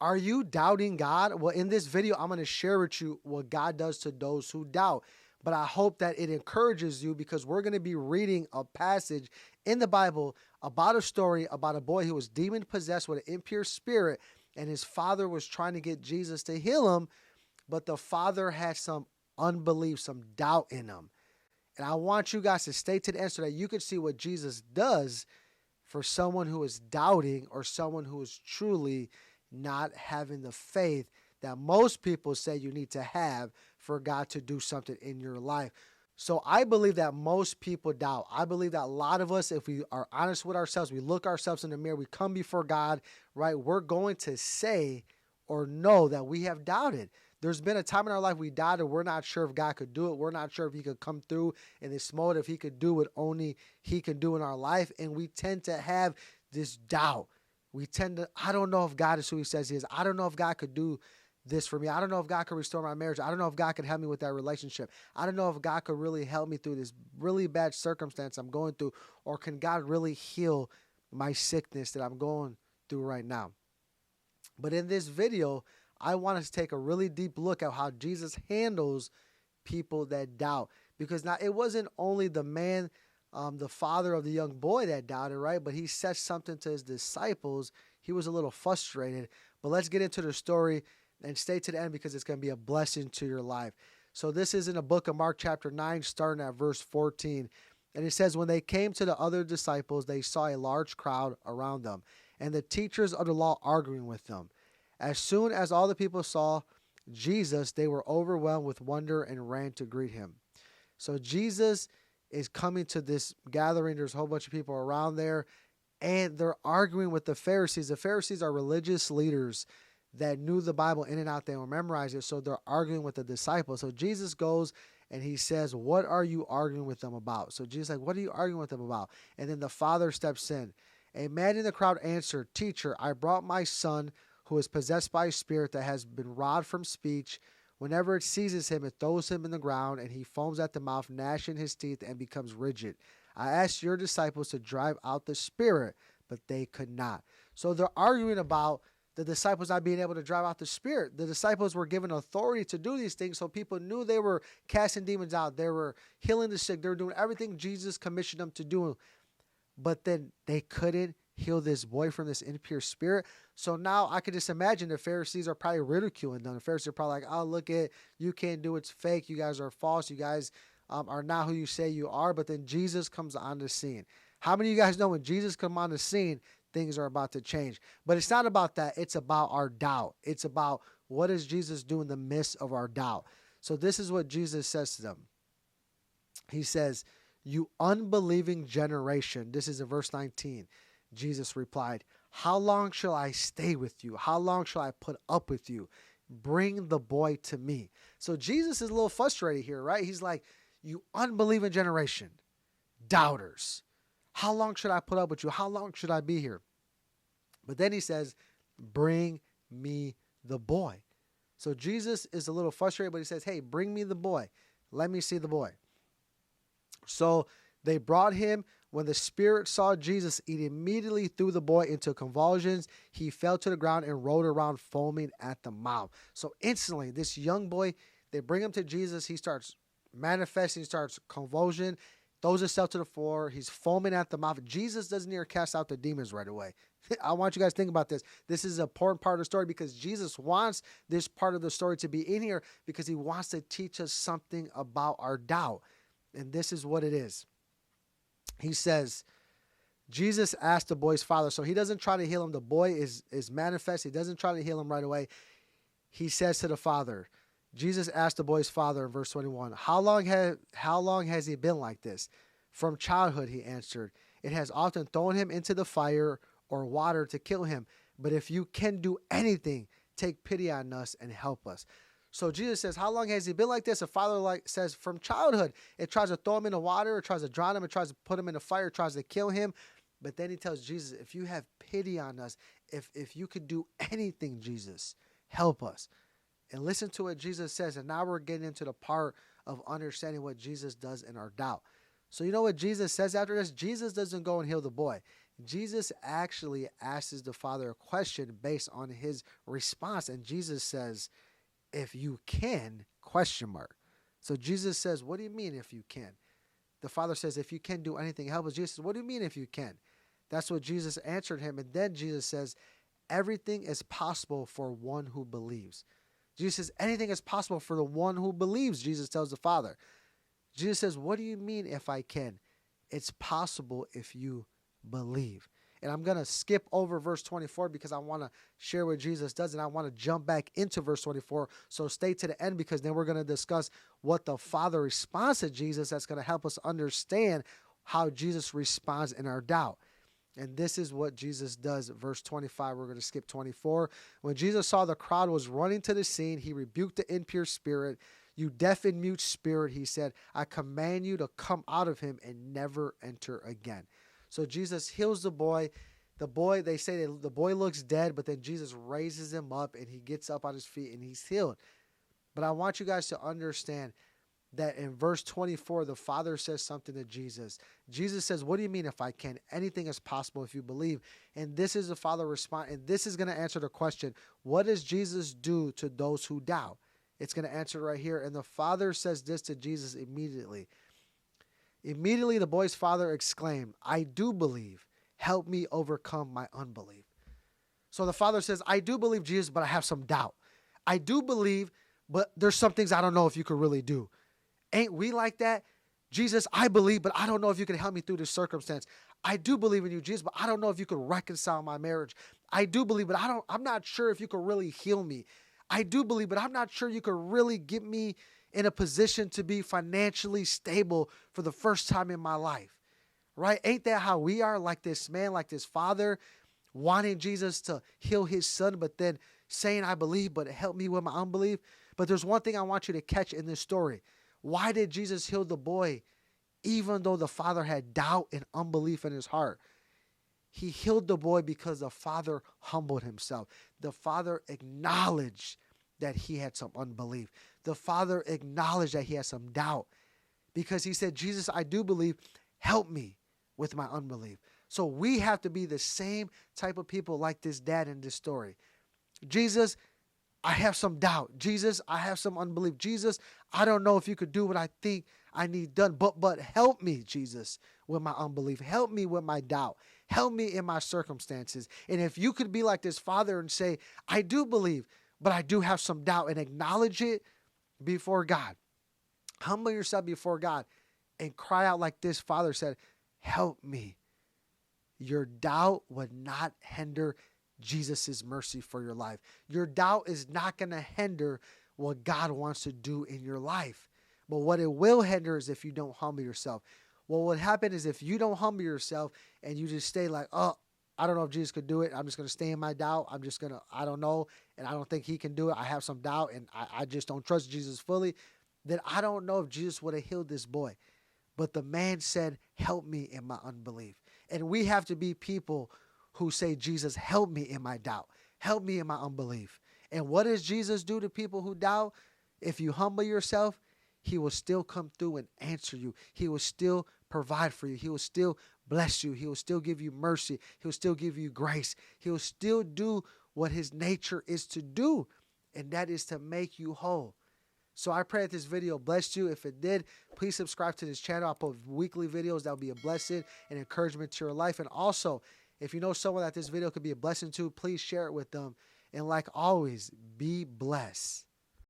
Are you doubting God? Well, in this video, I'm going to share with you what God does to those who doubt. But I hope that it encourages you, because we're going to be reading a passage in the Bible about a story about a boy who was demon possessed with an impure spirit, and his father was trying to get Jesus to heal him, but the father had some unbelief, some doubt in him. And I want you guys to stay to the end so that you can see what Jesus does for someone who is doubting, or someone who is truly not having the faith that most people say you need to have for God to do something in your life. So I believe that most people doubt. I believe that a lot of us, if we are honest with ourselves, we look ourselves in the mirror, we come before God, right? We're going to say or know that we have doubted. There's been a time in our life we doubted. We're not sure if God could do it. We're not sure if he could come through in this mode, if he could do what only he can do in our life. And we tend to have this doubt. We tend to, I don't know if God is who he says he is. I don't know if God could do this for me. I don't know if God could restore my marriage. I don't know if God could help me with that relationship. I don't know if God could really help me through this really bad circumstance I'm going through, or can God really heal my sickness that I'm going through right now. But in this video, I want us to take a really deep look at how Jesus handles people that doubt. Because now it wasn't only the man, the father of the young boy that doubted, right? But he said something to his disciples. He was a little frustrated. But let's get into the story and stay to the end, because it's going to be a blessing to your life. So this is in the book of Mark chapter 9, starting at verse 14. And it says, when they came to the other disciples, they saw a large crowd around them, and the teachers of the law arguing with them. As soon as all the people saw Jesus, they were overwhelmed with wonder and ran to greet him. So Jesus is coming to this gathering. There's a whole bunch of people around there, and they're arguing with the Pharisees. The Pharisees are religious leaders that knew the Bible in and out. They will memorize it, so they're arguing with the disciples. So Jesus goes and he says, what are you arguing with them about? So Jesus is like, what are you arguing with them about? And then the father steps in. A man in the crowd answered, Teacher, I brought my son who is possessed by a spirit that has been robbed from speech. Whenever it seizes him, it throws him in the ground, and he foams at the mouth, gnashing his teeth, and becomes rigid. I asked your disciples to drive out the spirit, but they could not. So they're arguing about the disciples not being able to drive out the spirit. The disciples were given authority to do these things, so people knew they were casting demons out. They were healing the sick. They were doing everything Jesus commissioned them to do. But then they couldn't heal this boy from this impure spirit. So now I could just imagine the Pharisees are probably ridiculing them. The Pharisees are probably like, oh, look at, you can't do it. It's fake. You guys are false. You guys are not who you say you are. But then Jesus comes on the scene. How many of you guys know when Jesus comes on the scene, things are about to change? But it's not about that. It's about our doubt. It's about what does Jesus do in the midst of our doubt. So this is what Jesus says to them. He says, you unbelieving generation. This is in verse 19. Jesus replied, how long shall I stay with you? How long shall I put up with you? Bring the boy to me. So Jesus is a little frustrated here, right? He's like, you unbelieving generation, doubters. How long should I put up with you? How long should I be here? But then he says, bring me the boy. So Jesus is a little frustrated, but he says, hey, bring me the boy. Let me see the boy. So they brought him. When the spirit saw Jesus, it immediately threw the boy into convulsions. He fell to the ground and rolled around foaming at the mouth. So instantly, this young boy, they bring him to Jesus. He starts manifesting, starts convulsion, throws himself to the floor. He's foaming at the mouth. Jesus doesn't even cast out the demons right away. I want you guys to think about this. This is an important part of the story, because Jesus wants this part of the story to be in here, because he wants to teach us something about our doubt. And this is what it is. He says, Jesus asked the boy's father. So he doesn't try to heal him. The boy is manifest. He doesn't try to heal him right away. He says to the father, Jesus asked the boy's father in verse 21, how long has he been like this? From childhood, he answered. It has often thrown him into the fire or water to kill him. But if you can do anything, take pity on us and help us. So Jesus says, how long has he been like this? The father says, from childhood. It tries to throw him in the water. It tries to drown him. It tries to put him in the fire. It tries to kill him. But then he tells Jesus, if you have pity on us, if you could do anything, Jesus, help us. And listen to what Jesus says. And now we're getting into the part of understanding what Jesus does in our doubt. So you know what Jesus says after this? Jesus doesn't go and heal the boy. Jesus actually asks the Father a question based on his response. And Jesus says, if you can, question mark. So Jesus says, what do you mean if you can? The Father says, if you can do anything, help us. Jesus says, what do you mean if you can? That's what Jesus answered him. And then Jesus says, everything is possible for one who believes. Jesus says, anything is possible for the one who believes, Jesus tells the Father. Jesus says, what do you mean if I can? It's possible if you believe. And I'm going to skip over verse 24 because I want to share what Jesus does, and I want to jump back into verse 24. So stay to the end, because then we're going to discuss what the Father responds to Jesus that's going to help us understand how Jesus responds in our doubt. And this is what Jesus does. Verse 25, we're going to skip 24. When Jesus saw the crowd was running to the scene, he rebuked the impure spirit. You deaf and mute spirit, he said, I command you to come out of him and never enter again. So Jesus heals the boy. The boy, they say that the boy looks dead, but then Jesus raises him up and he gets up on his feet and he's healed. But I want you guys to understand that in verse 24, the Father says something to Jesus. Jesus says, what do you mean if I can? Anything is possible if you believe. And this is the Father response. And this is going to answer the question, what does Jesus do to those who doubt? It's going to answer right here. And the Father says this to Jesus immediately. Immediately, the boy's father exclaimed, I do believe. Help me overcome my unbelief. So the Father says, I do believe, Jesus, but I have some doubt. I do believe, but there's some things I don't know if you could really do. Ain't we like that? Jesus, I believe, but I don't know if you can help me through this circumstance. I do believe in you, Jesus, but I don't know if you could reconcile my marriage. I do believe, but I'm not sure if you could really heal me. I do believe, but I'm not sure you could really get me in a position to be financially stable for the first time in my life, right? Ain't that how we are, like this man, like this father, wanting Jesus to heal his son, but then saying, I believe, but help me with my unbelief? But there's one thing I want you to catch in this story. Why did Jesus heal the boy even though the father had doubt and unbelief in his heart? He healed the boy because the father humbled himself. The father acknowledged that he had some unbelief. The father acknowledged that he had some doubt, because he said, Jesus, I do believe, help me with my unbelief. So we have to be the same type of people like this dad in this story. Jesus, I have some doubt. Jesus, I have some unbelief. Jesus, I don't know if you could do what I think I need done, but help me, Jesus, with my unbelief. Help me with my doubt. Help me in my circumstances. And if you could be like this father and say, I do believe, but I do have some doubt, and acknowledge it before God. Humble yourself before God and cry out like this father said, help me. Your doubt would not hinder Jesus' mercy for your life. Your doubt is not going to hinder what God wants to do in your life. But what it will hinder is if you don't humble yourself. Well, what happens is if you don't humble yourself and you just stay like, oh, I don't know if Jesus could do it. I'm just going to stay in my doubt. I don't know. And I don't think he can do it. I have some doubt and I just don't trust Jesus fully. Then I don't know if Jesus would have healed this boy. But the man said, help me in my unbelief. And we have to be people who say, Jesus, help me in my doubt. Help me in my unbelief. And what does Jesus do to people who doubt? If you humble yourself, he will still come through and answer you. He will still provide for you. He will still bless you. He will still give you mercy. He will still give you grace. He will still do what his nature is to do, and that is to make you whole. So I pray that this video blessed you. If it did, please subscribe to this channel. I'll post weekly videos that will be a blessing and encouragement to your life. And also, if you know someone that this video could be a blessing to, please share it with them. And like always, be blessed.